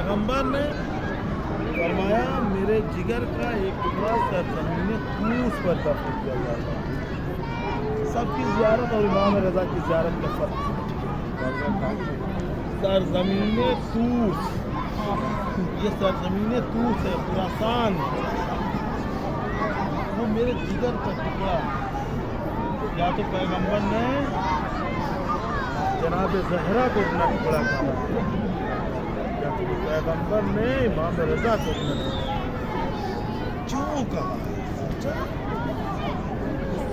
पैगंबर ने फरमाया मेरे जिगर का एक टुकड़ा सरजमीन कूस पर दफन किया जाता है। सबकी ज़ियारत और इमाम रज़ा की ज़ियारत का फर्क। सरजमीन तूस, ये सरजमीन तूस है, खुरासान, वो मेरे जिगर का टुकड़ा। या तो पैगंबर ने जनाब ज़हरा को अपना टुकड़ा कहा, या तो पैगंबर ने इमाम रज़ा को अपना क्यों कहा?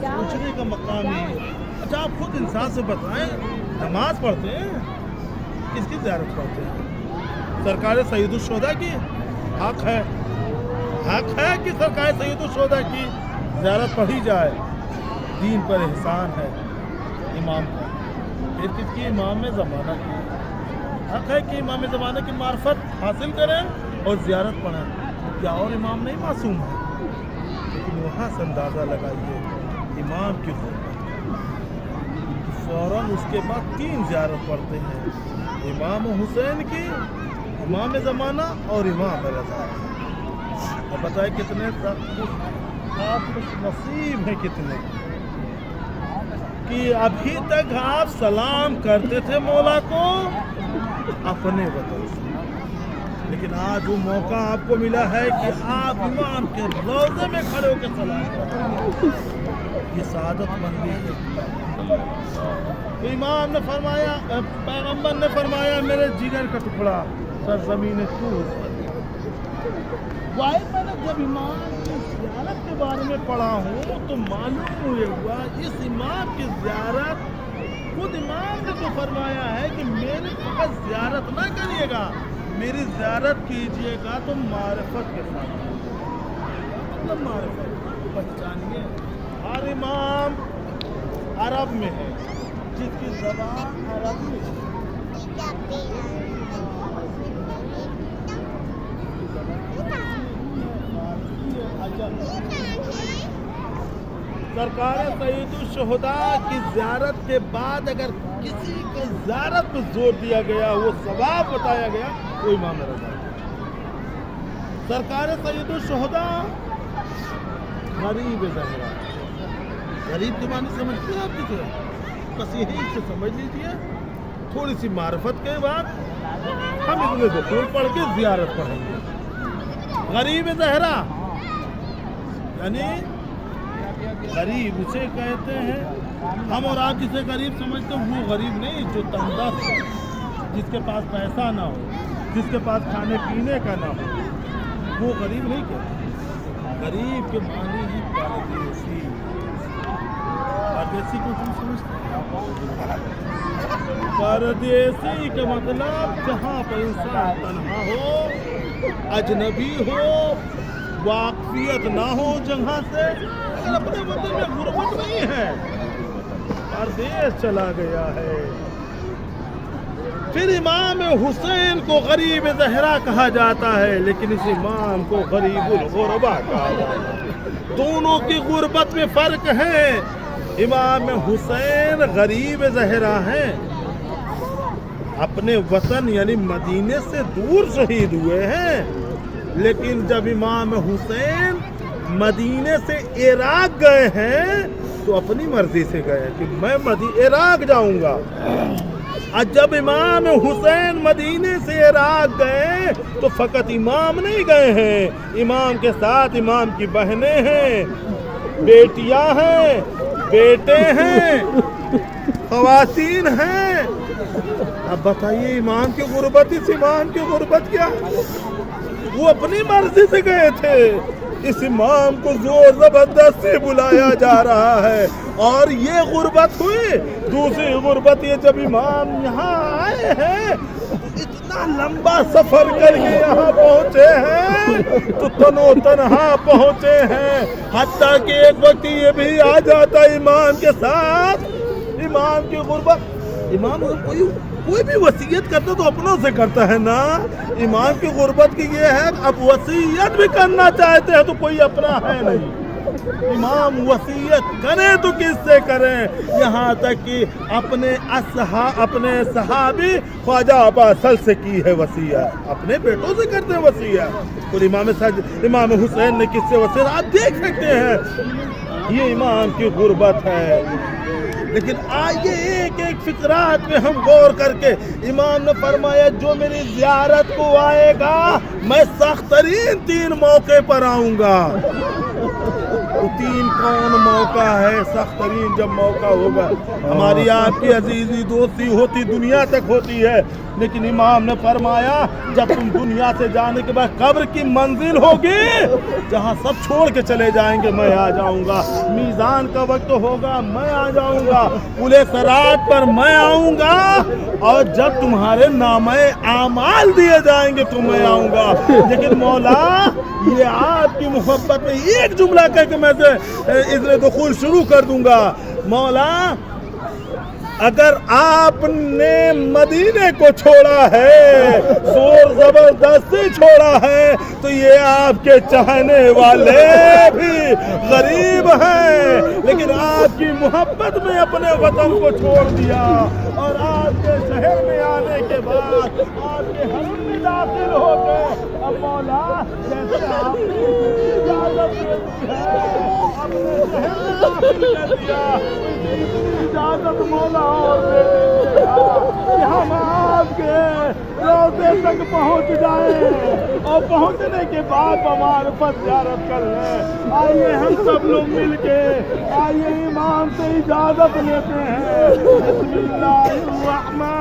पूछने का मकाम ही है। अच्छा आप खुद इंसान से बताएं, नमाज पढ़ते हैं, किसकी ज़ियारत पढ़ते हैं? सरकार सैयदुश्शोहदा की हक है कि सरकार सैयदुश्शोहदा की ज़ियारत पढ़ी जाए। दीन पर एहसान है इमाम का। फिर किसकी? इमाम ज़माना की हक है कि इमाम ज़माना की मार्फत हासिल करें और ज़ियारत पढ़ें। क्या और इमाम नहीं मासूम है? लेकिन वहाँ से अंदाज़ा लगाइए इमाम की फ़ौरन उसके बाद 3 ज़ियारत पढ़ते हैं, इमाम हुसैन की, इमाम ज़माना और इमाम रज़ा। अब बताए कितने आप नसीब हैं कितने कि अभी तक आप सलाम करते थे मौला को अपने वतन से, लेकिन आज वो मौका आपको मिला है कि आप इमाम के रोज़े में खड़े होकर सलाम करते। ये सादत मंदी है। तो इमाम ने फरमाया, पैगंबर ने फरमाया मेरे जिगर का टुकड़ा सरजमीन तूस। वाहिद मैंने जब इमाम की ज़ियारत के बारे में पढ़ा हूँ तो मालूम ये हुआ इस इमाम की ज़ियारत खुद इमाम ने तो फरमाया है कि मेरी फकत ज़ियारत ना करिएगा, मेरी ज़ियारत कीजिएगा तो मारिफत के साथ। मतलब मारिफत पहचानिए, हर इमाम अरब में है, जिसकी ज़बान अरब में है। सरकार सैयदुश्शोहदा की ज़ियारत के बाद अगर किसी को ज़ियारत पर जोर दिया गया, वो सवाब बताया गया, वो इमाम रज़ा। सरकार सैयदुश्शोहदा गरीब ज़हरा, गरीब के माने समझते हैं आप किसे? बस यही से समझ लीजिए, थोड़ी सी मार्फत के बाद हम इतने दसूल पढ़ के ज़ियारत पढ़ेंगे। गरीब ज़हरा यानी गरीब उसे कहते हैं, हम और आप जिसे गरीब समझते हैं वो गरीब नहीं, जो तंगदस्त है, जिसके पास पैसा ना हो, जिसके पास खाने पीने का ना हो, वो गरीब नहीं कहते। गरीब के माने ही परदेसी। परदेसी को तुम समझते हो? परदेसी का मतलब जहाँ पर इंसान तन्हा हो, अजनबी हो, वाकफियत ना हो जगह से, अपने वतन में गुर्बत नहीं है, परदेश चला गया है। फिर इमाम हुसैन को गरीब ज़हरा कहा जाता है, लेकिन इस इमाम को गरीबुल गुरबा कहा जाता है। दोनों की गुर्बत में फ़र्क है। इमाम हुसैन गरीब ज़हरा हैं, अपने वतन यानी मदीने से दूर शहीद हुए हैं। लेकिन जब इमाम हुसैन मदीने से इराक गए हैं तो अपनी मर्जी से गए कि मैं इराक जाऊंगा। और जब इमाम हुसैन मदीने से इराक गए तो फकत इमाम नहीं गए हैं, इमाम के साथ इमाम की बहनें हैं, बेटियां हैं, बेटे हैं, ख़वातीन हैं। अब बताइए इमाम की गुर्बत, इस इमाम की गुर्बत क्या? वो अपनी मर्जी से गए थे, इस इमाम को जोर जबरदस्ती बुलाया जा रहा है। और ये गुर्बत हुई। दूसरी गुर्बत ये जब इमाम यहाँ आए हैं तो इतना लंबा सफर करके यहाँ पहुँचे हैं तो तनो तनहा पहुँचे हैं। हत्ता कि एक वक्त ये भी आ जाता इमाम के साथ। इमाम की गुर्बत, इमाम कोई भी वसीयत करता तो अपनों से करता है ना। इमाम की गुर्बत की ये है, अब वसीयत भी करना चाहते हैं तो कोई अपना है नहीं। इमाम वसीयत करें तो किससे करें, यहाँ तक कि अपने सहाबी ख्वाजा अब्बा असल से की है वसीयत, अपने बेटों से करते हैं वसीयत। और इमाम हुसैन ने किससे वसीयत, आप देख सकते हैं। ये इमाम की गुर्बत है। लेकिन आइए एक एक फिकरात में हम गौर करके, इमाम ने फरमाया जो मेरी ज़ियारत को आएगा मैं सख्त तरीन 3 मौके पर आऊँगा। तो 3 कौन मौका है? सख्त तरीन जब मौका होगा, हमारी आपकी अजीजी दोस्ती होती दुनिया तक होती है, लेकिन इमाम ने फरमाया जब तुम दुनिया से जाने के बाद कब्र की मंजिल होगी जहाँ सब छोड़ के चले जाएंगे, मैं आ जाऊंगा। मीज़ान का वक्त होगा, मैं आ जाऊंगा। पुले सरात पर मैं आऊंगा, और जब तुम्हारे नामे आमाल दिए जाएंगे तो मैं आऊंगा। लेकिन मौला ये आपकी मोहब्बत में एक जुमला कह के मैं इज़्र दुखूल शुरू कर दूंगा। मौला अगर आपने मदीने को छोड़ा है, जोर जबरदस्ती छोड़ा है, तो ये आपके चाहने वाले भी गरीब हैं, लेकिन आपकी मोहब्बत में अपने वतन को छोड़ दिया, और आपके शहर में आने के बाद आपके हरम में दाखिल हो गए। अब मौला जैसे आपने इजाजत दे दी है अपने शहर में दाखिल कर दिया, इजाजत मौला और दे दीजिएगा कि हम आपके रोज़े तक पहुँच जाएं, और पहुँचने के बाद मारिफत ज़ियारत कर लें। आइए हम सब लोग मिलके आइए इमाम से इजाजत लेते हैं। बिस्मिल्लाहिर्रहमानिर्रहीम।